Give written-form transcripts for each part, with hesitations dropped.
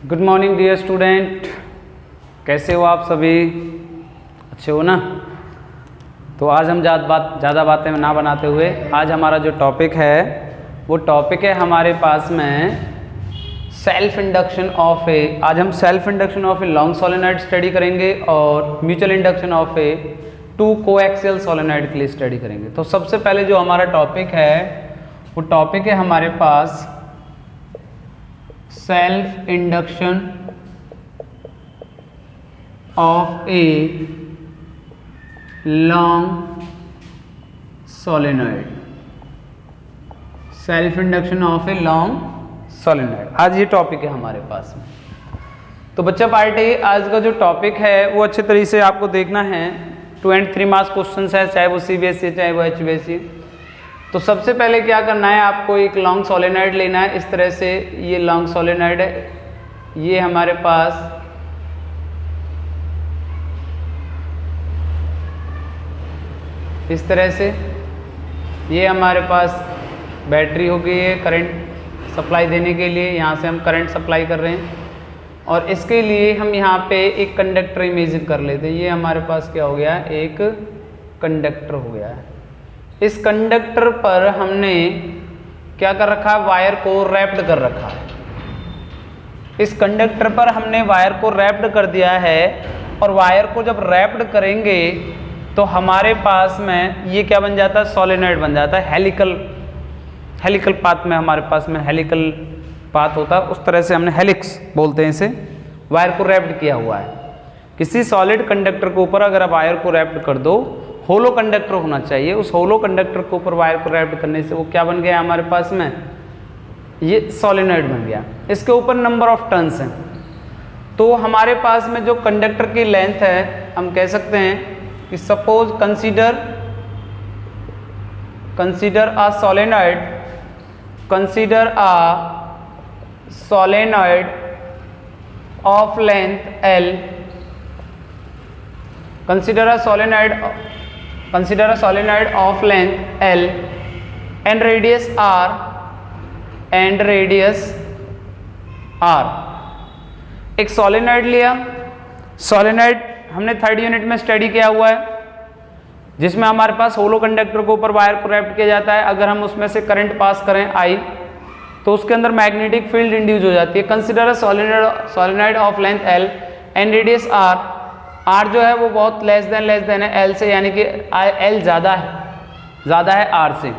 Good morning dear student, कैसे हो आप सभी? अच्छे हो ना? तो आज हम ज़्यादा बातें ना बनाते हुए आज हमारा जो टॉपिक है वो टॉपिक है हमारे पास में सेल्फ इंडक्शन ऑफ ए। आज हम self induction of a long solenoid study करेंगे और mutual induction of a two coaxial solenoid के लिए स्टडी करेंगे। तो सबसे पहले जो हमारा टॉपिक है वो टॉपिक है हमारे पास self induction of a long solenoid. Self induction of a long solenoid, आज ये टॉपिक है हमारे पास में। तो बच्चा पार्टी, आज का जो टॉपिक है वो अच्छे तरीके से आपको देखना है। 2 and 3 मार्क्स क्वेश्चन है, चाहे वो CBSE चाहे वो HBSE। तो सबसे पहले क्या करना है, आपको एक लॉन्ग सोलेनॉइड लेना है। इस तरह से ये लॉन्ग सोलेनॉइड है, ये हमारे पास इस तरह से ये हमारे पास बैटरी हो गई है करंट सप्लाई देने के लिए। यहाँ से हम करंट सप्लाई कर रहे हैं और इसके लिए हम यहाँ पे एक कंडक्टर इमेजिन कर लेते हैं। ये हमारे पास क्या हो गया, एक कंडक्टर हो गया है। इस कंडक्टर पर हमने क्या कर रखा है, वायर को रैप्ड कर रखा है। इस कंडक्टर पर हमने वायर को रैप्ड कर दिया है और वायर को जब रैप्ड करेंगे तो हमारे पास में ये क्या बन जाता है, सोलेनॉइड बन जाता है। हेलिकल पाथ में हमारे पास में हेलिकल पाथ होता है, उस तरह से हमने हेलिक्स बोलते हैं इसे। वायर को रैप्ड किया हुआ है। किसी सॉलिड कंडक्टर के ऊपर अगर आप वायर को रैप्ड कर दो, होलो कंडक्टर होना चाहिए, उस होलो कंडक्टर के ऊपर वायर को रैप्ड करने से वो क्या बन गया हमारे पास में, ये सोलेनॉइड बन गया। इसके ऊपर नंबर ऑफ टर्न्स हैं। तो हमारे पास में जो कंडक्टर की लेंथ है, हम कह सकते हैं कि suppose consider a solenoid of length L, consider a solenoid of length L and radius R एक सोलेनॉइड लिया। सोलेनॉइड हमने 3rd यूनिट में स्टडी किया हुआ है, जिसमें हमारे पास होलो कंडक्टर के ऊपर वायर को रैप्ड किया जाता है। अगर हम उसमें से करंट पास करें I, तो उसके अंदर मैग्नेटिक फील्ड इंड्यूस हो जाती है। Consider a solenoid of length L and radius R। R जो है वो बहुत लेस देन है L से, यानी कि L ज़्यादा है R से।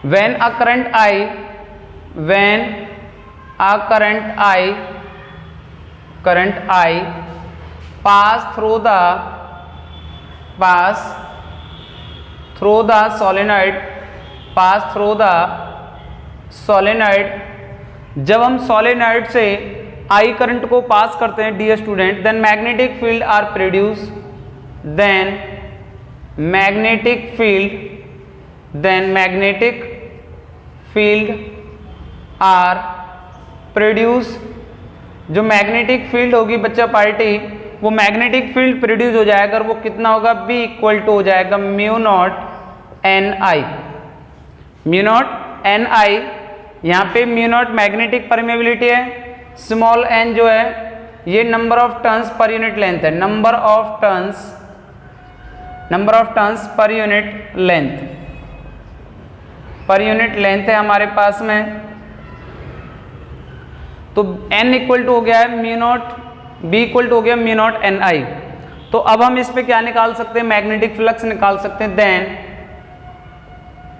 When a current I pass through the solenoid, जब हम सोलेनॉइड से I करंट को पास करते हैं dear student, then magnetic field are produce. जो मैग्नेटिक फील्ड होगी बच्चा पार्टी, वो मैग्नेटिक फील्ड प्रोड्यूस हो जाएगा। वो कितना होगा, B इक्वल टू हो जाएगा म्यू नॉट NI। यहाँ पे म्यू नॉट मैग्नेटिक परमेबिलिटी है, स्मॉल n जो है ये number of turns per unit length है। Number of turns per unit length है हमारे पास में। तो n इक्वल टू हो गया है mu naught, B equal to हो गया म्यू नॉट NI। तो अब हम इस पे क्या निकाल सकते हैं, मैग्नेटिक फ्लक्स निकाल सकते हैं।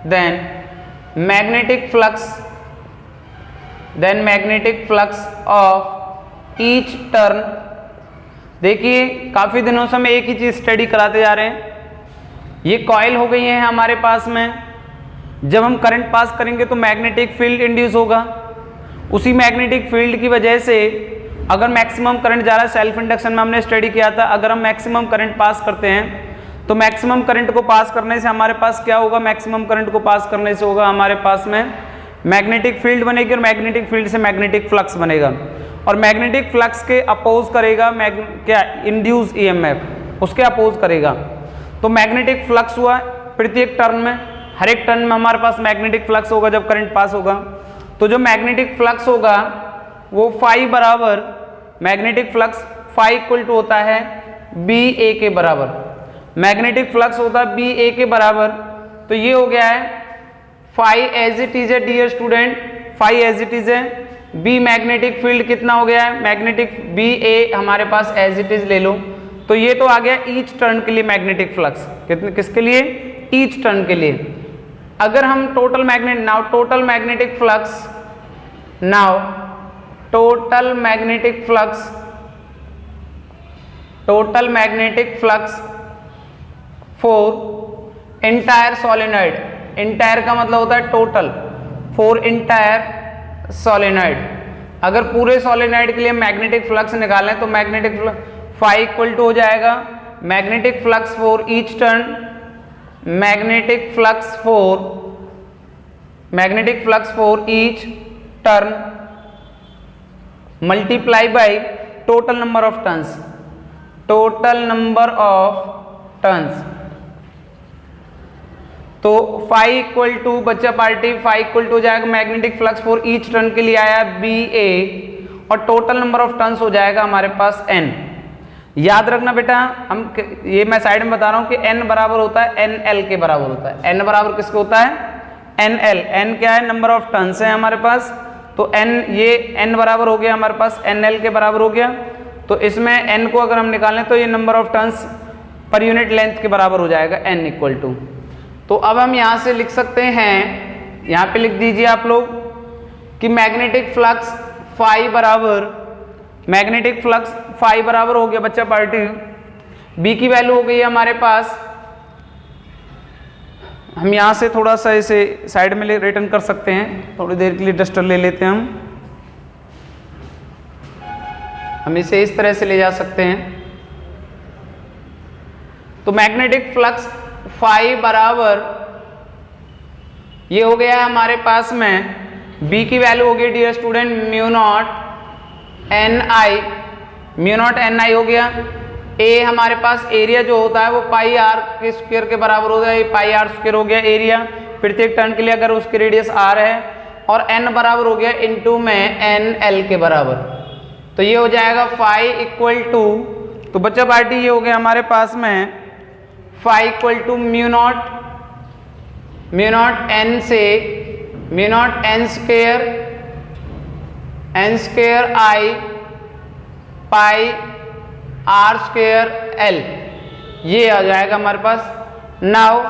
Then magnetic flux of each turn. देखिए काफ़ी दिनों से हम एक ही चीज़ स्टडी कराते जा रहे हैं। ये कॉइल हो गई है हमारे पास में। जब हम करंट पास करेंगे तो मैग्नेटिक फील्ड इंड्यूस होगा। उसी मैग्नेटिक फील्ड की वजह से अगर मैक्सिमम करंट जा रहा है, सेल्फ इंडक्शन में हमने स्टडी किया था, अगर हम मैक्सिमम करंट पास करते हैं तो मैक्सिमम करंट को पास करने से हमारे पास क्या होगा, मैक्सिमम करंट को पास करने से होगा हमारे पास में मैग्नेटिक फील्ड बनेगी और मैग्नेटिक फील्ड से मैग्नेटिक फ्लक्स बनेगा और मैग्नेटिक फ्लक्स के अपोज करेगा क्या, इंड्यूस EMF, उसके अपोज करेगा। तो मैग्नेटिक फ्लक्स हुआ प्रत्येक टर्न में, हर एक टर्न में हमारे पास मैग्नेटिक फ्लक्स होगा जब करंट पास होगा। तो जो मैग्नेटिक फ्लक्स होगा वो फाई बराबर magnetic flux phi equal to होता है बी ए के बराबर, मैग्नेटिक फ्लक्स होता है बी ए के बराबर। तो ये हो गया है फाई एज इट इज है dear student, phi as it is है, बी मैग्नेटिक फील्ड कितना हो गया है, मैग्नेटिक बी ए हमारे पास एज इट इज ले लो। तो ये तो आ गया ईच टर्न के लिए मैग्नेटिक फ्लक्स, कितने किसके लिए, ईच टर्न के लिए। अगर हम total magnet now total magnetic flux, now total magnetic flux, total magnetic flux for entire solenoid, entire का मतलब होता है टोटल, फॉर इंटायर सोलेनॉइड, अगर पूरे सोलेनॉइड के लिए मैग्नेटिक फ्लक्स निकालें तो magnetic flux phi equal to हो जाएगा magnetic flux for each turn, magnetic flux for each turn multiply by total number of turns, total number of turns. तो phi equal to बच्चा party phi equal to हो जाएगा magnetic flux for each turn के लिए आया B ए, और total number of turns हो जाएगा हमारे पास एन। याद रखना बेटा, हम ये मैं साइड में बता रहा हूं कि एन बराबर होता है एन एल के बराबर होता है। एन बराबर किसके होता है, एन एल, एन क्या है, नंबर ऑफ टर्न्स है हमारे पास। तो एन, ये एन बराबर हो गया हमारे पास एन एल के बराबर हो गया। तो इसमें एन को अगर हम निकालें तो ये number of turns per unit length के बराबर हो जाएगा एन इक्वल टू। तो अब हम यहाँ से लिख सकते हैं, यहाँ पे लिख दीजिए आप लोग कि मैग्नेटिक फ्लक्स फाई बराबर, मैग्नेटिक फ्लक्स फाई बराबर हो गया बच्चा पार्टी, बी की वैल्यू हो गई है हमारे पास, हम यहाँ से थोड़ा सा इसे साइड में रिटर्न कर सकते हैं, थोड़ी देर के लिए डस्टर ले लेते हैं हम इसे इस तरह से ले जा सकते हैं। तो मैग्नेटिक फ्लक्स फाई बराबर ये हो गया है हमारे पास में, बी की वैल्यू हो गई dear student mu not N I, mu not N I हो गया। ए हमारे पास एरिया जो होता है वो पाई आर के स्क्वायर के बराबर होता है, ये पाई आर स्क्वायर हो गया एरिया प्रत्येक टर्न के लिए अगर उसकी रेडियस आर है, और एन बराबर हो गया इनटू में एन एल के बराबर। तो ये हो जाएगा फाई इक्वल टू, तो बच्चा पार्टी ये हो गया हमारे पास में phi equal to mu not N से mu not N square I pi R square L, ये आ जाएगा हमारे पास। नाउ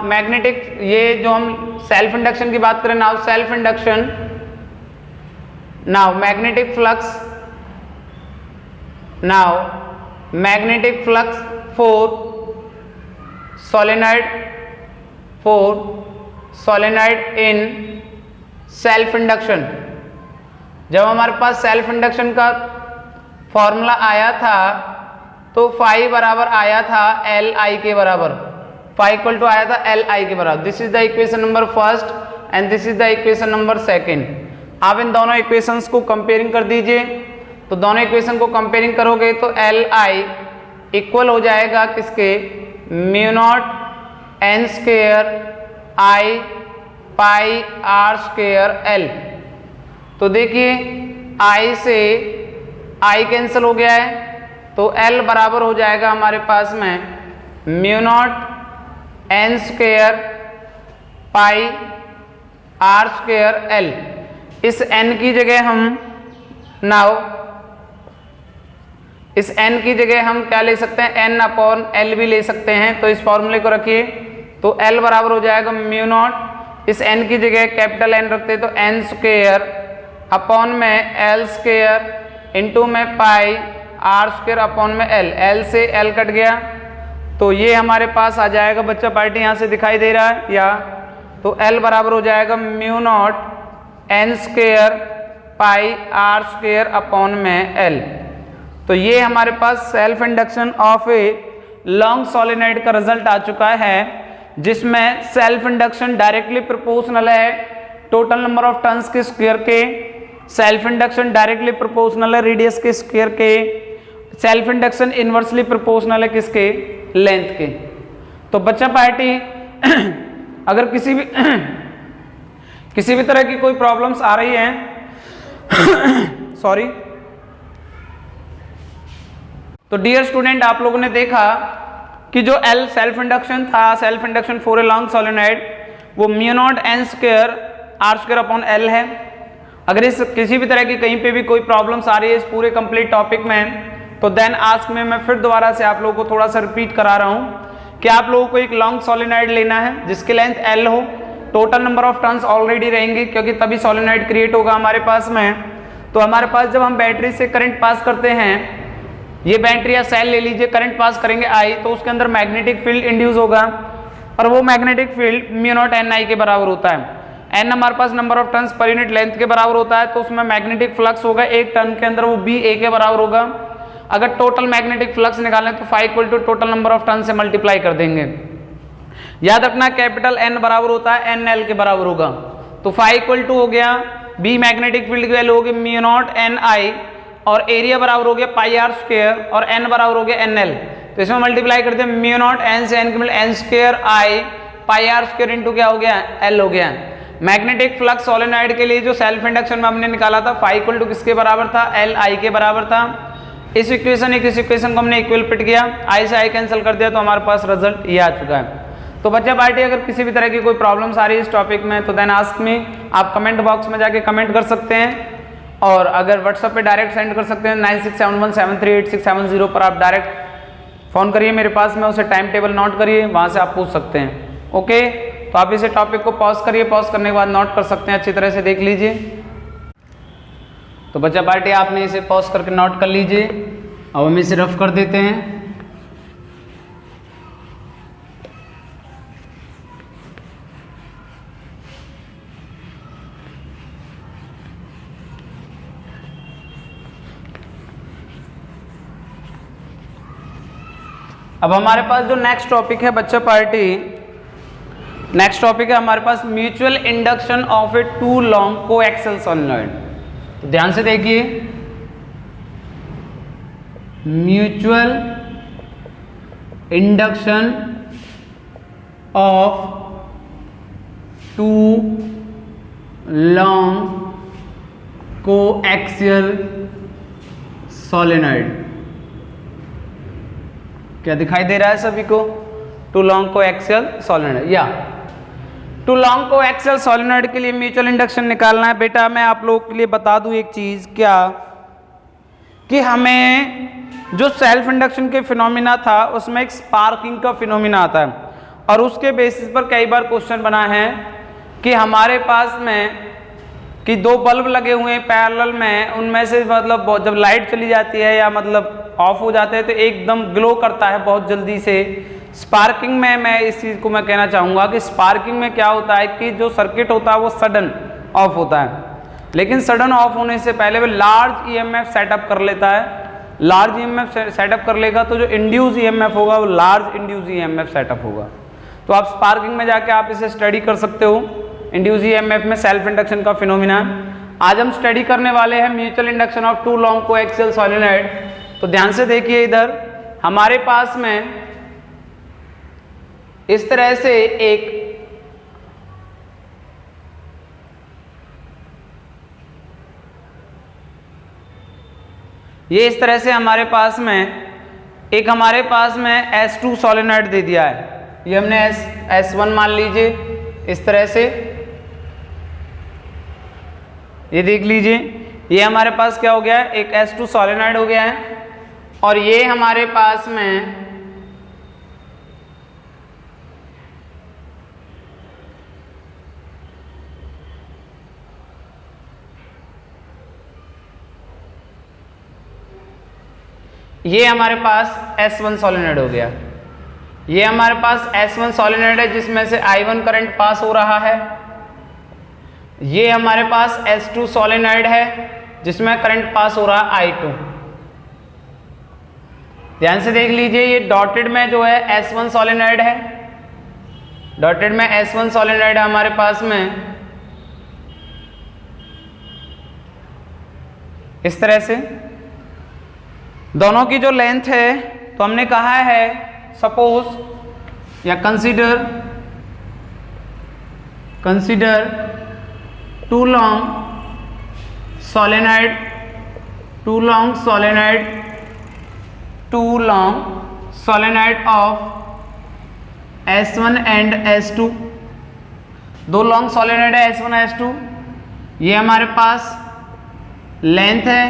मैग्नेटिक, ये जो हम सेल्फ इंडक्शन की बात करें, now self induction, now magnetic flux for solenoid in self induction. जब हमारे पास सेल्फ इंडक्शन का फॉर्मूला आया था तो फाई बराबर आया था एल आई के बराबर, फाई इक्वल टू आया था एल आई के बराबर। This is the equation number first and this is the equation number second. आप इन दोनों इक्वेशंस को कंपेयरिंग कर दीजिए, तो दोनों इक्वेशन को कंपेयरिंग करोगे तो एल आई इक्वल हो जाएगा किसके, mu not N square I pi R square L. तो देखिए I से I कैंसिल हो गया है, तो L बराबर हो जाएगा हमारे पास में mu not N square pi R square L. इस n की जगह हम नाउ इस n की जगह हम क्या ले सकते हैं, n अपॉन एल भी ले सकते हैं। तो इस फॉर्मूले को रखिए, तो L बराबर हो जाएगा म्यू नॉट, इस n की जगह कैपिटल N रखते हैं तो n स्क्वायर अपॉन में एल स्क्वायर इंटू में पाई आर स्क्वायर अपॉन में एल, एल से एल कट गया, तो ये हमारे पास आ जाएगा बच्चा पार्टी, यहाँ से दिखाई दे रहा है या, तो एल बराबर हो जाएगा mu not N square pi R square upon में एल। तो ये हमारे पास self induction of a long solenoid का रिजल्ट आ चुका है, जिसमें सेल्फ इंडक्शन डायरेक्टली प्रोपोर्शनल है टोटल नंबर ऑफ टर्न्स के स्क्वायर के, सेल्फ इंडक्शन डायरेक्टली प्रोपोर्शनल है रेडियस के स्क्वायर के, सेल्फ इंडक्शन इनवर्सली प्रोपोर्शनल है किसके, लेंथ के। तो बच्चा पार्टी अगर किसी भी तरह की कोई प्रॉब्लम्स आ रही हैं सॉरी। तो डियर स्टूडेंट, आप लोगों ने देखा कि जो L सेल्फ इंडक्शन था, self induction for a long solenoid, वो mu not N square R square upon L है। अगर इस किसी भी तरह की कहीं पे भी कोई प्रॉब्लम्स आ रही है इस पूरे कंप्लीट टॉपिक में, तो देन आस्क में मैं फिर दोबारा से आप लोगों को थोड़ा सा रिपीट करा रहा हूं कि आप लोगों को एक लॉन्ग सोलेनॉइड लेना है जिसकी लेंथ L हो, total number of turns already रहेंगे क्योंकि तभी सोलेनॉइड क्रिएट होगा हमारे पास में। तो हमारे पास जब हम बैटरी से करंट पास करते हैं, ये बैटरी या सेल ले लीजिए, करंट पास करेंगे I, तो उसके अंदर मैग्नेटिक फील्ड इंड्यूस होगा और वो magnetic field mu not N I के बराबर होता है। एन हमारे पास number of turns per unit length के बराबर होता है, तो उसमें मैग्नेटिक फ्लक्स होगा एक टर्न के अंदर, वो बी ए के बराबर होगा। अगर टोटल मैग्नेटिक फ्लक्स निकालें तो phi equal to total number of turn से मल्टीप्लाई कर देंगे। याद रखना कैपिटल एन बराबर होता है एन एल के बराबर होगा। तो फाई इक्वल टू हो गया बी मैग्नेटिक फील्ड की वैल्यू होगी म्यू नॉट एन आई और एरिया बराबर हो गया पाई आर स्क्वायर और एन बराबर हो गया एन एल। तो इसमें मल्टीप्लाई करते हैं म्यू नॉट एन से एन के मिल N square I pi R square into क्या हो गया एल हो गया। मैग्नेटिक फ्लक्स सोलेनॉइड के लिए जो सेल्फ इंडक्शन में हमने निकाला था फाई इक्वल टू किसके बराबर था, एल आई के बराबर था। इस इक्वेशन को हमने इक्वल पिट किया, आई से आई कैंसिल कर दिया, तो हमारे पास रिजल्ट ये आ चुका है। तो बच्चा पार्टी अगर किसी भी तरह की कोई प्रॉब्लम्स आ रही है इस टॉपिक में तो देन आस्क मी, आप कमेंट बॉक्स में जाके कमेंट कर सकते हैं और अगर व्हाट्सएप पे डायरेक्ट सेंड कर सकते हैं 9671738670 पर आप डायरेक्ट फ़ोन करिए मेरे पास में, उसे टाइम टेबल नोट करिए, वहाँ से आप पूछ सकते हैं। ओके, तो आप इसे टॉपिक को पॉज करिए, पॉज करने के बाद नोट कर सकते हैं, अच्छी तरह से देख लीजिए। तो बच्चा पार्टी आपने इसे पॉज करके नोट कर लीजिए। अब हम इसे रफ कर देते हैं। अब हमारे पास जो नेक्स्ट टॉपिक है बच्चा पार्टी, नेक्स्ट टॉपिक है हमारे पास mutual induction of a two long coaxial solenoid. तो ध्यान से देखिए, mutual induction of two long coaxial solenoid. क्या दिखाई दे रहा है सभी को? टू लॉन्ग कोएक्सियल सोलेनॉइड या टू लॉन्ग कोएक्सियल सोलेनॉइड के लिए म्यूचुअल इंडक्शन निकालना है। बेटा मैं आप लोगों के लिए बता दूं एक चीज, क्या कि हमें जो सेल्फ इंडक्शन के फिनोमिना था उसमें एक स्पार्किंग का फिनोमिना आता है और उसके बेसिस पर कई बार क्वेश्चन बना है कि हमारे पास में कि दो बल्ब लगे हुए हैं पैरेलल में, उनमें से मतलब जब लाइट चली जाती है या मतलब ऑफ हो जाते हैं तो एकदम ग्लो करता है बहुत जल्दी से। स्पार्किंग में मैं इस चीज़ को मैं कहना चाहूँगा कि स्पार्किंग में क्या होता है कि जो सर्किट होता है वो सडन ऑफ होता है, लेकिन सडन ऑफ होने से पहले वो लार्ज ईएमएफ सेटअप कर लेता है। लार्ज ईएमएफ सेटअप कर लेगा तो जो इंड्यूस ईएमएफ होगा वो लार्ज इंड्यूस ईएमएफ सेटअप होगा। तो आप स्पार्किंग में जाके आप इसे स्टडी कर सकते हो, इंड्यूस ईएमएफ में सेल्फ इंडक्शन का फिनोमिना। आज हम स्टडी करने वाले हैं mutual induction of two long coaxial solenoid. तो ध्यान से देखिए, इधर हमारे पास में इस तरह से एक ये इस तरह से हमारे पास में S2 सोलेनॉइड दे दिया है। ये हमने S1 मान लीजिए इस तरह से, ये देख लीजिए, ये हमारे पास क्या हो गया है, एक S2 सोलेनॉइड हो गया है और ये हमारे पास में ये हमारे पास S1 सोलेनॉइड हो गया। ये हमारे पास S1 सोलेनॉइड है जिसमें से I1 करंट पास हो रहा है। ये हमारे पास S2 सोलेनॉइड है जिसमें करंट पास हो रहा है I2। ध्यान से देख लीजिए, ये डॉटेड में जो है S1 सोलेनॉइड है, डॉटेड में S1 सोलेनॉइड है हमारे पास में इस तरह से। दोनों की जो लेंथ है तो हमने कहा है सपोज या consider two long solenoid of S1 and S2, दो लॉन्ग सोलेनॉइड है S1 S2। ये हमारे पास लेंथ है,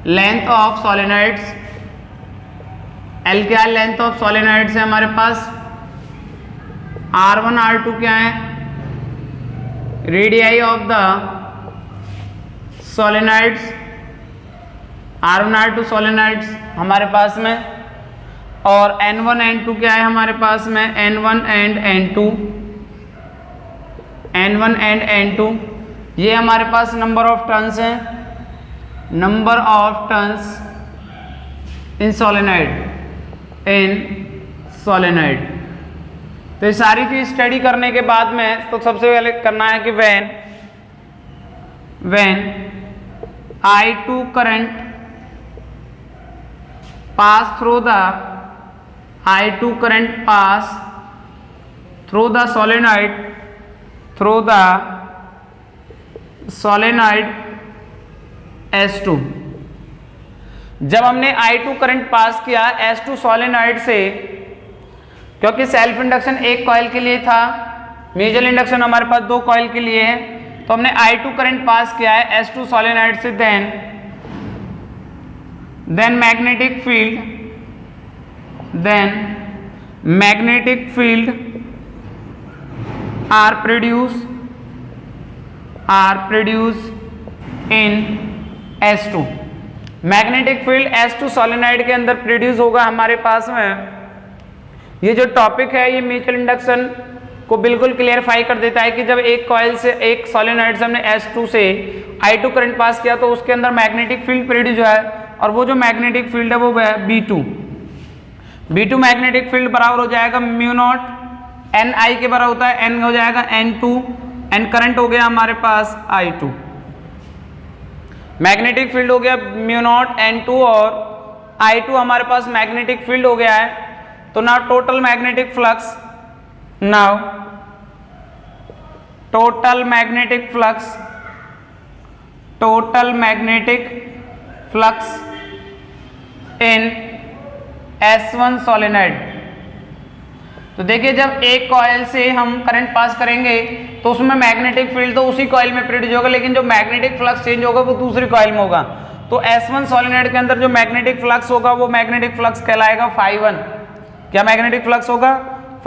लेंथ ऑफ सोलेनॉइड्स, L क्या है, लेंथ ऑफ सोलेनॉइड्स है हमारे पास। R1 R2 क्या है, radii of the solenoids, R1 R2 solenoids हमारे पास में। और N1 N2 क्या है हमारे पास में, N1 एंड N2, ये हमारे पास नंबर ऑफ टर्न्स हैं, number of turns in solenoid. तो ये सारी चीज स्टडी करने के बाद में तो सबसे पहले करना है कि when I2 current pass through the solenoid S2। जब हमने I2 करंट पास किया S2 सोलेनॉइड से, क्योंकि सेल्फ इंडक्शन एक कॉइल के लिए था, म्यूचुअल इंडक्शन हमारे पास दो कॉइल के लिए है, तो हमने I2 करंट पास किया है S2 सोलेनॉइड से। Then magnetic field are produce in S2। Magnetic field S2 solenoid के अंदर प्रोड्यूस होगा हमारे पास में। ये जो टॉपिक है ये म्यूचुअल इंडक्शन को बिल्कुल क्लियरफाई कर देता है कि जब एक कॉइल से, एक सोलेनॉइड से हमने S2 से I2 करंट पास किया तो उसके अंदर मैग्नेटिक फील्ड प्रोड्यूस हुआ है, और वो जो मैग्नेटिक फील्ड है वो है B2 मैग्नेटिक फील्ड बराबर हो जाएगा म्यू नॉट Ni के बराबर होता है, N हो जाएगा N2, N करंट हो गया हमारे पास I2, मैग्नेटिक फील्ड हो गया म्यू नॉट N2 और I2 हमारे पास मैग्नेटिक फील्ड हो गया है। तो now total magnetic flux in S1 solenoid. तो देखिए जब एक कॉइल से हम करंट पास करेंगे तो उसमें मैग्नेटिक फील्ड तो उसी कॉइल में प्रोड्यूस होगा, लेकिन जो मैग्नेटिक फ्लक्स चेंज होगा वो दूसरी कॉइल में होगा। तो S1 सोलेनॉइड के अंदर जो मैग्नेटिक फ्लक्स होगा वो मैग्नेटिक फ्लक्स कहलाएगा φ1। क्या मैग्नेटिक फ्लक्स होगा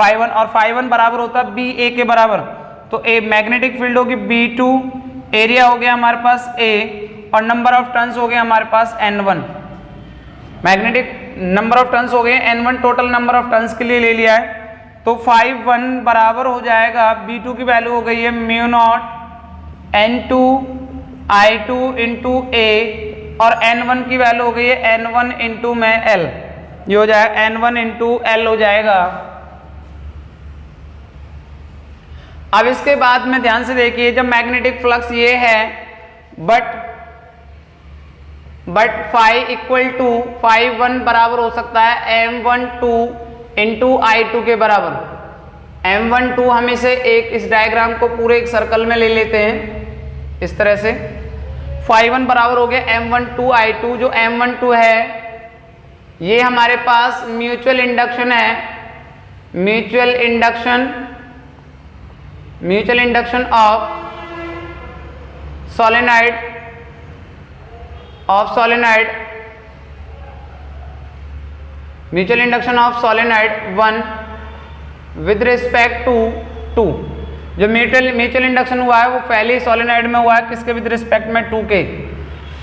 φ1, और φ1 बराबर होता है BA के बराबर। तो ए मैग्नेटिक फील्ड होगी B2, एरिया हो गया हमारे पास A, और नंबर ऑफ टर्न्स हो गए हमारे पास N1। Magnetic number of turns हो गए N1, total number of turns के लिए ले लिया है। तो φ1 बराबर हो जाएगा, B2 की वैल्यू हो गई है mu not N2 I2 into A, और N1 की वैल्यू हो गई है N1 इंटू में L, ये हो जाएगा N1 इंटू L हो जाएगा। अब इसके बाद में ध्यान से देखिए, जब मैग्नेटिक फ्लक्स ये है बट φ1 बराबर हो सकता है M12 इंटू I2 के बराबर। M12 हम इसे इस डायग्राम को पूरे एक सर्कल में ले लेते हैं इस तरह से। φ1 बराबर हो गया M12 I2, जो M12 है ये हमारे पास म्यूचुअल इंडक्शन है, mutual induction of solenoid mutual induction of solenoid 1 with respect to 2। जो म्यूचुअल इंडक्शन हुआ है वो पहले सोलेनॉइड में हुआ है, किसके विद रिस्पेक्ट में 2 के।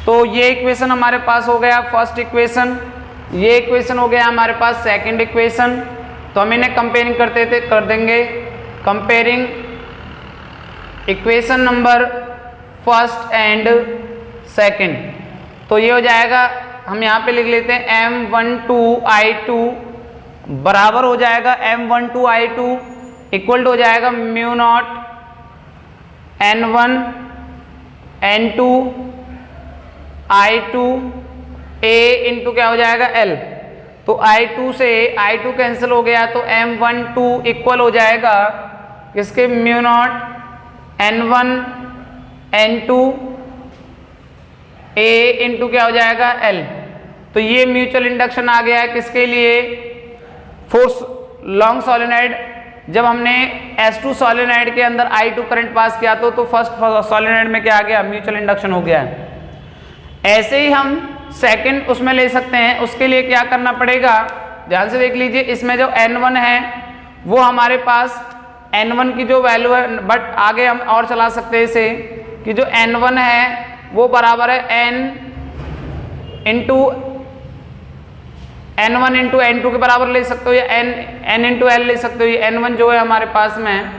तो ये इक्वेशन हमारे पास हो गया फर्स्ट इक्वेशन, ये इक्वेशन हो गया हमारे पास सेकंड इक्वेशन। तो हम इन्हें कंपेयरिंग कर देंगे, comparing equation number first and second. तो ये हो जाएगा, हम यहाँ पे लिख लेते हैं M12 I2 बराबर हो जाएगा M12 I2 इक्वल हो जाएगा mu naught N1 N2 I2 A into क्या हो जाएगा L। तो I2 से I2 कैंसिल हो गया, तो M12 इक्वल हो जाएगा इसके mu naught N1 N2A into क्या हो जाएगा L। तो ये म्यूचुअल इंडक्शन आ गया है किसके लिए, फोर्स लॉन्ग सोलेनोइड। जब हमने S2 सोलेनोइड के अंदर I2 करंट पास किया तो फर्स्ट सोलेनोइड में क्या आ गया, म्यूचुअल इंडक्शन हो गया है। ऐसे ही हम सेकंड उसमें ले सकते हैं। उसके लिए क्या करना पड़ेगा, ध्यान से देख लीजिए, इसमें जो N1 है वो हमारे पास N1 की जो वैल्यू है, बट आगे हम और चला सकते हैं इसे कि जो N1 है वो बराबर है N1 इंटू N2 के बराबर ले सकते हो, या N इंटू L ले सकते हो। ये N1 जो है हमारे पास में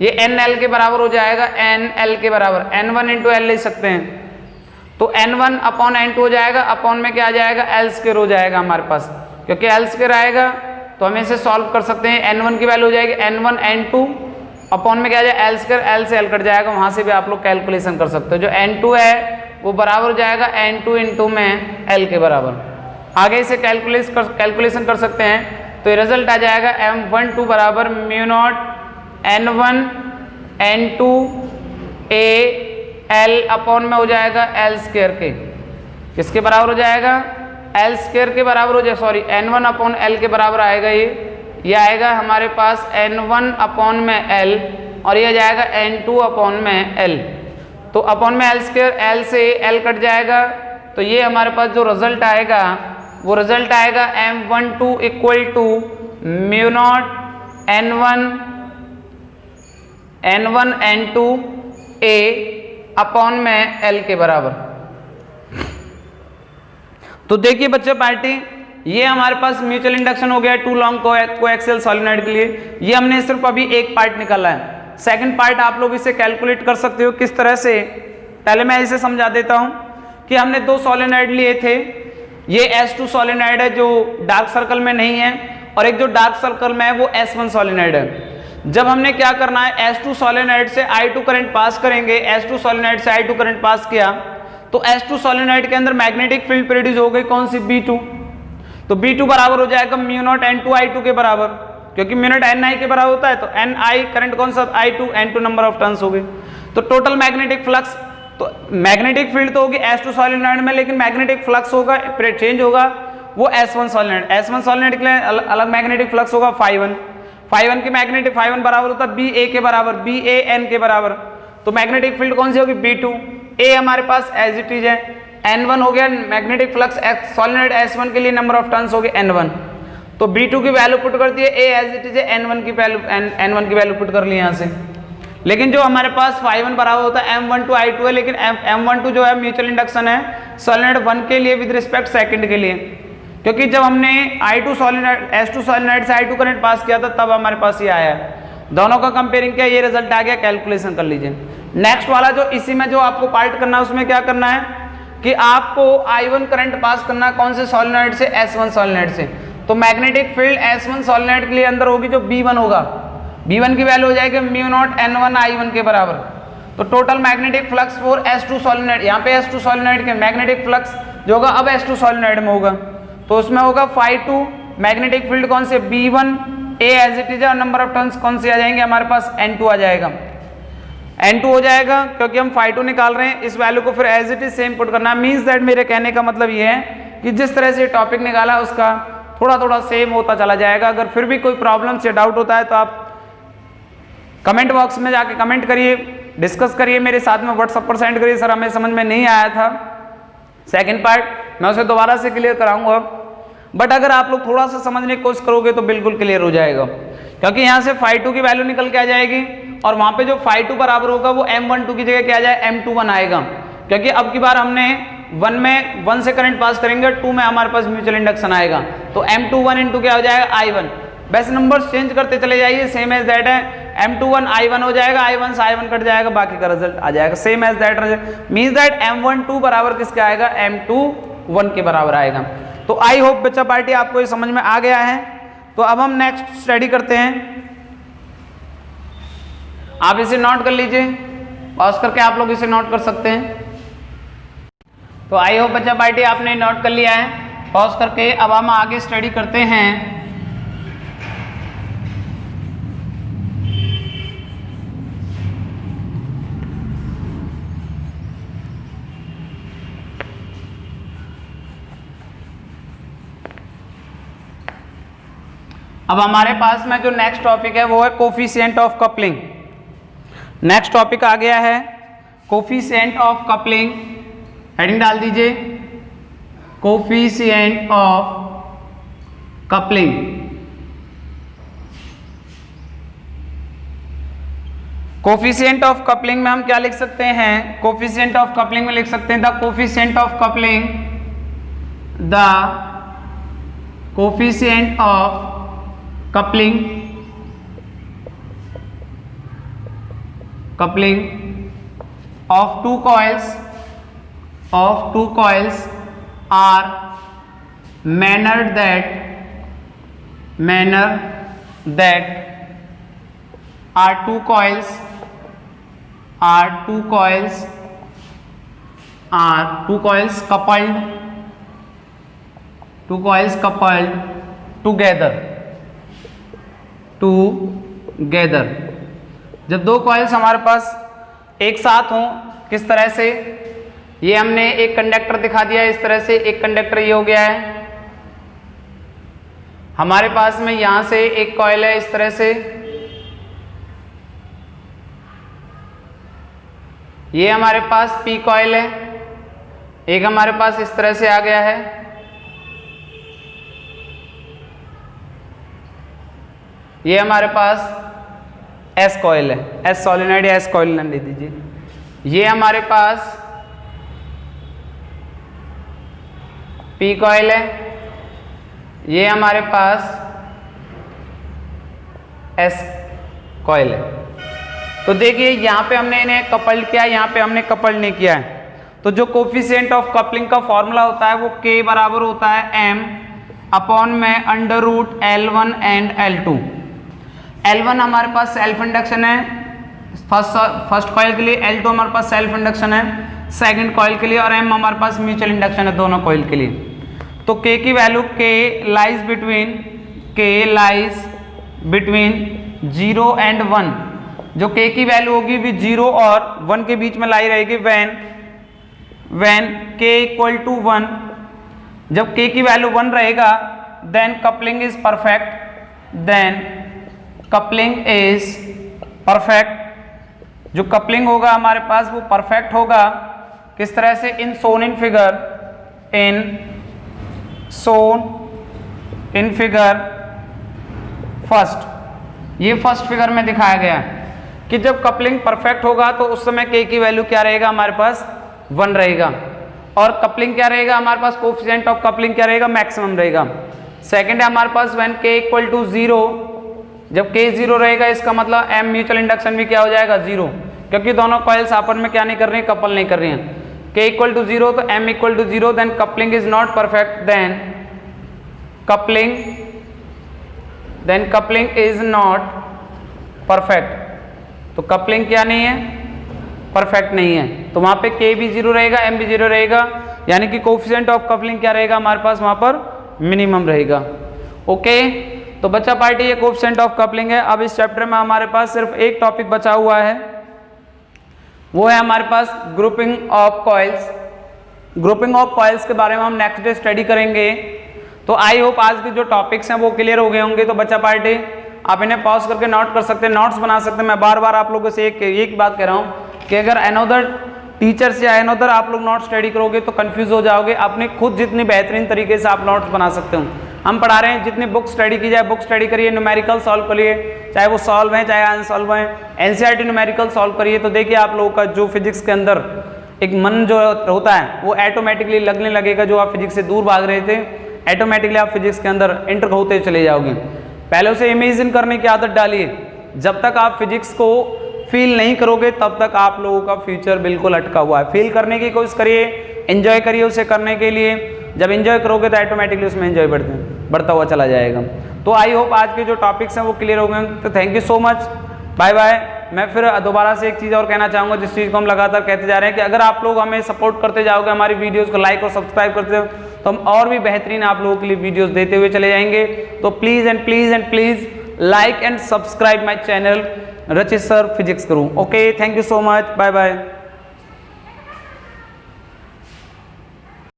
ये NL के बराबर हो जाएगा, NL के बराबर N1 इंटू L ले सकते हैं। तो N1 अपॉन N2 हो जाएगा, अपॉन में क्या आ जाएगा, L स्क्वायर हो जाएगा हमारे पास। क्योंकि L स्क्वायर आएगा तो हम इसे सॉल्व कर सकते हैं। N1 की वैल्यू हो जाएगी N1 N2 अपॉन में क्या आ जाएगा, L स्क्वायर, L से L कट जाएगा, वहां से भी आप लोग कैलकुलेशन कर सकते हो। जो N2 है वो बराबर हो जाएगा N2 इंटू में L के बराबर। आगे इसे कैलकुलेशन कर सकते हैं। तो ये रिजल्ट आ जाएगा M12 बराबर mu naught N1 N2 A L upon में हो जाएगा L स्क्वायर के, किसके बराबर हो जाएगा, L स्क्वायर के बराबर हो जाएगा, सॉरी N1 अपॉन L के बराबर आएगा। ये आएगा हमारे पास N1 अपॉन में L और ये जाएगा N2 अपॉन में L। तो अपॉन में L स्क्वायर, L से L कट जाएगा, तो ये हमारे पास जो रिजल्ट आएगा वो रिजल्ट आएगा M12 equal to mu naught N1 N2 A upon में L के बराबर। तो देखिए बच्चे पार्टी, ये हमारे पास म्यूचुअल इंडक्शन हो गया है टू लॉन्ग कोएक्सियल सोलेनोइड के लिए। ये हमने सिर्फ अभी एक पार्ट निकाला है। सेकंड पार्ट आप लोग इसे कैलकुलेट कर सकते हो किस तरह से। पहले मैं इसे समझा देता हूं कि हमने दो सोलेनोइड लिए थे। ये S2 सोलेनोइड है जो डार्क सर्कल में नहीं है, और एक जो डार्क सर्कल में है वो S1 सोलेनोइड है। जब हमने क्या करना है, S2 सोलेनोइड से I2 करंट पास करेंगे। S2 सोलेनोइड से I2 करंट पास किया तो S2 सोलेनोइड के अंदर मैग्नेटिक फील्ड प्रोड्यूस हो गई, कौन सी, B2। तो B2 बराबर हो जाएगा म्यू नॉट N2 I2 के बराबर, क्योंकि म्यू नॉट Ni के बराबर होता है। तो Ni करंट कौन सा, I2, N2 number of turns हो गए। तो टोटल मैग्नेटिक फ्लक्स, तो मैग्नेटिक फील्ड तो होगी S2 सोलेनोइड में, लेकिन मैग्नेटिक फ्लक्स होगा, चेंज होगा वो S1 सोलेनोइड। S1 सोलेनोइड के लिए अलग मैग्नेटिक फ्लक्स होगा ∅1 की मैग्नेटिक ∅1 बराबर होता है BA के बराबर, BAN के बराबर। तो मैग्नेटिक फील्ड कौन सी होगी, B2। A हमारे पास एज इट इज है, N1 हो गया मैग्नेटिक फ्लक्स सोलेनोइड S1 के लिए नंबर ऑफ टर्न्स हो गए N1। तो B2 की वैल्यू पुट कर दिए, A एज इट इज है, N1 की वैल्यू पुट कर ली यहाँ से। लेकिन जो हमारे पास ∅1 बराबर होता है M12 I2 है, लेकिन M12 जो है म्यूचुअल इंडक्शन है सोलेनोइड 1 के लिए विद रिस्पेक्ट सेकंड के लिए, क्योंकि जब हमने I2 सोलेनोइड S2 सोलेनोइड से I2 करंट पास किया था तब हमारे पास ये आया है। दोनों का कंपेयरिंग किया, ये रिजल्ट आ गया, कैलकुलेशन कर लीजिए। नेक्स्ट वाला जो इसी में जो आपको पार्ट करना है उसमें क्या करना है कि आपको I1 करंट पास करना है, कौन से सोलेनोइड से, S1 सोलेनोइड से। तो मैग्नेटिक फील्ड S1 सोलेनोइड के लिए अंदर होगी जो B1 होगा, B1 की वैल्यू हो जाएगी म्यू नॉट N1 I1 के बराबर। तो total magnetic flux for S2 solenoid, यहाँ पे S2 सोलेनोइड के मैग्नेटिक फ्लक्स जो होगा अब S2 सोलेनोइड में होगा, तो उसमें होगा ∅2, मैग्नेटिक फील्ड कौन से, B1, A as it is है, और नंबर ऑफ टर्न्स कौन से आ जाएंगे हमारे पास, N2 आ जाएगा। N2 हो जाएगा क्योंकि हम ∅2 निकाल रहे हैं, इस वैल्यू को फिर as it is same put करना है। मीन्स दैट मेरे कहने का मतलब ये है कि जिस तरह से टॉपिक निकाला उसका थोड़ा थोड़ा सेम होता चला जाएगा। अगर फिर भी कोई प्रॉब्लम या डाउट होता है तो आप कमेंट बॉक्स में जाके कमेंट करिए, डिस्कस करिए, मेरे साथ में व्हाट्सएप पर सेंड करिए, सर हमें समझ में नहीं आया था सेकंड पार्ट, मैं उसे दोबारा से क्लियर कराऊंगा। बट अगर आप लोग थोड़ा सा समझने की कोशिश करोगे तो बिल्कुल क्लियर हो जाएगा, क्योंकि यहाँ से ∅2 की वैल्यू निकल के आ जाएगी और वहाँ पे जो ∅2 बराबर होगा वो M12 की जगह क्या आ जाए, M21 आएगा, क्योंकि अब की बार हमने 1 से करंट पास करेंगे, 2 में हमारे पास म्यूचुअल इंडक्शन आएगा। तो M21 इंटू क्या हो जाएगा, I1। वैसे नंबर्स चेंज करते चले जाइए, सेम एज दैट है, M21 I1 हो जाएगा, I1 से I1 कट जाएगा, बाकी का रिजल्ट आ जाएगा same as that. Means that M12 बराबर किसके आएगा, M21 के बराबर आएगा। तो आई होप बच्चा पार्टी आपको ये समझ में आ गया है। तो अब हम नेक्स्ट स्टडी करते हैं, आप इसे नोट कर लीजिए, पॉज करके आप लोग इसे नोट कर सकते हैं। तो आई होप बच्चा पार्टी आपने नोट कर लिया है, पॉज करके अब हम आगे स्टडी करते हैं। अब हमारे पास में जो नेक्स्ट टॉपिक है वो है coefficient of coupling. Next topic आ गया है कोफिशिएंट ऑफ कपलिंग। हेडिंग डाल दीजिए coefficient of coupling. Coefficient of coupling में हम क्या लिख सकते हैं? कोफिशिएंट ऑफ कपलिंग में लिख सकते हैं the coefficient of coupling, the coefficient of coupling of two coils are manner that two coils coupled together। जब दो कॉइल्स हमारे पास एक साथ हों, किस तरह से? ये हमने एक कंडक्टर दिखा दिया है, इस तरह से एक कंडक्टर ये हो गया है। हमारे पास में यहां से एक कॉइल है इस तरह से, ये हमारे पास पी कॉइल है, एक हमारे पास इस तरह से आ गया है। ये हमारे पास एस कॉइल है, एस सोलेनॉइड या एस कॉइल ले दीजिए। ये हमारे पास पी कॉइल है, ये हमारे पास एस कॉइल है। तो देखिए यहाँ पे हमने इन्हें कपल्ड किया, यहाँ पे हमने कपल्ड नहीं किया है। तो जो कोफिशिएंट ऑफ कपलिंग का फॉर्मूला होता है वो K बराबर होता है M अपॉन में under root L1 and L2। L1 हमारे पास सेल्फ इंडक्शन है फर्स्ट कॉइल के लिए, L2 हमारे पास सेल्फ इंडक्शन है सेकंड कॉइल के लिए, और M हमारे पास म्यूचुअल इंडक्शन है दोनों कॉइल के लिए। तो K की value K lies between 0 and 1। जो K की वैल्यू होगी भी 0 और 1 के बीच में लाई रहेगी when K इक्वल टू 1। जब K की वैल्यू 1 रहेगा देन कपलिंग इज परफेक्ट। जो कपलिंग होगा हमारे पास वो परफेक्ट होगा। किस तरह से? In figure first. ये फर्स्ट फिगर में दिखाया गया है कि जब कपलिंग परफेक्ट होगा तो उस समय K की वैल्यू क्या रहेगा? हमारे पास 1 रहेगा। और कपलिंग क्या रहेगा? हमारे पास कोफिशिएंट ऑफ कपलिंग क्या रहेगा? मैक्सिमम रहेगा। सेकंड है हमारे पास व्हेन K इक्वल टू 0। जब K 0 रहेगा इसका मतलब M म्यूचुअल इंडक्शन भी क्या हो जाएगा? 0, क्योंकि दोनों कॉइल्स आपस में क्या नहीं कर रही हैं? कपल नहीं कर रही हैं। K इक्वल टू 0 तो M equal to 0, then coupling is not perfect, then coupling is not perfect. तो कपलिंग क्या नहीं है? परफेक्ट नहीं है। तो वहां पे K भी 0 रहेगा, M भी 0 रहेगा, यानी कि कोफिशिएंट ऑफ कपलिंग क्या रहेगा? हमारे पास वहां पर मिनिमम रहेगा। ओके, तो बच्चा पार्टी ये कोफिशिएंट ऑफ कपलिंग है। अब इस चैप्टर में हमारे पास सिर्फ एक टॉपिक बचा हुआ है, वो है हमारे पास grouping of coils. Grouping of coils के बारे में हम नेक्स्ट डे स्टडी करेंगे। तो आई होप आज के जो टॉपिक्स हैं वो क्लियर हो गए होंगे। तो बच्चा पार्टी आप इन्हें पॉज करके नोट कर सकते हैं, नोट्स बना सकते हैं। मैं बार बार आप लोगों से एक बात कह रहा हूँ कि अगर अनदर टीचर से या अनदर आप लोग नोट स्टडी करोगे तो कंफ्यूज हो जाओगे। अपने खुद जितनी बेहतरीन तरीके से आप नोट्स बना सकते हो। हम पढ़ा रहे हैं, जितनी बुक स्टडी की जाए बुक स्टडी करिए, न्यूमेरिकल सॉल्व करिए, चाहे वो सॉल्व है चाहे अनसॉल्व है। एनसीईआरटी न्यूमेरिकल सॉल्व करिए। तो देखिए आप लोगों का जो फिजिक्स के अंदर एक मन जो होता है वो ऑटोमेटिकली लगने लगेगा। जो आप फिजिक्स से दूर भाग रहे थे, ऑटोमेटिकली आप फिजिक्स के अंदर एंटर होते चले जाओगे। पहले उसे इमेजिन करने की आदत डालिए। जब तक आप फिजिक्स को फील नहीं करोगे तब तक आप लोगों का फ्यूचर बिल्कुल अटका हुआ है। फील करने की कोशिश करिए, एंजॉय करिए उसे करने के लिए। जब एंजॉय करोगे तो ऑटोमेटिकली उसमें एंजॉय बढ़ता हुआ चला जाएगा। तो आई होप आज के जो टॉपिक्स हैं वो क्लियर हो गए। तो thank you so much, bye bye. मैं फिर दोबारा से एक चीज़ और कहना चाहूँगा, जिस चीज़ को हम लगातार कहते जा रहे हैं कि अगर आप लोग हमें सपोर्ट करते जाओगे, हमारी वीडियोज़ को लाइक और सब्सक्राइब करते हो, तो हम और भी बेहतरीन आप लोगों के लिए वीडियोज़ देते हुए चले जाएंगे। तो please and please like and subscribe my channel Rachit sir physics Guru. Okay, thank you so much, bye bye.